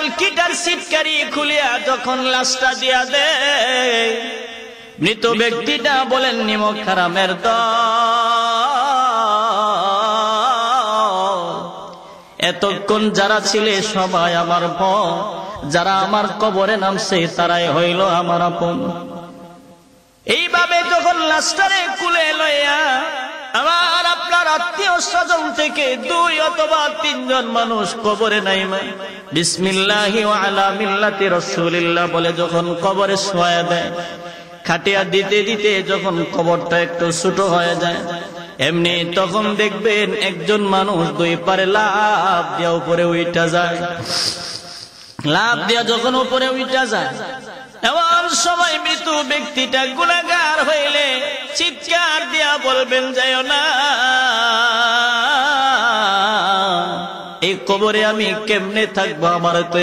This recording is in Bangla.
কলকিটার সিটকারি খুলিয়া যখন লাশটা দিয়া দেয়, মৃত ব্যক্তিটা বলেন নিমক হারামের দল, এতক্ষণ যারা ছিলে সবাই আমার ভয়, যারা আমার কবরে নামছে তারাই হইল আমার আপন। এইভাবে যখন লাশটারে কুলে লইয়া আমার আপনার আত্মীয় স্বজন থেকে 2 অথবা 3 জন মানুষ কবরে নাইমা বিসমিল্লাহি ওয়া আলা মিল্লাতি রাসূলিল্লাহ বলে যখন কবরে শোয়া দেয়, খাটিয়া দিতে দিতে যখন কবরটা একটু ছোট হয়ে যায়, এমনি তখন দেখবেন একজন মানুষ 2 পারে লাফ দিয়া উপরে উঠা যায়। লাফ দিয়া যখন উপরে উঠা যায়, এমন সময় মৃত ব্যক্তিটা গুনাহগার হইলে চিৎকার দিয়া বলবেন যাইও না, এই কবরে আমি কেমনে থাকবো, আমার তো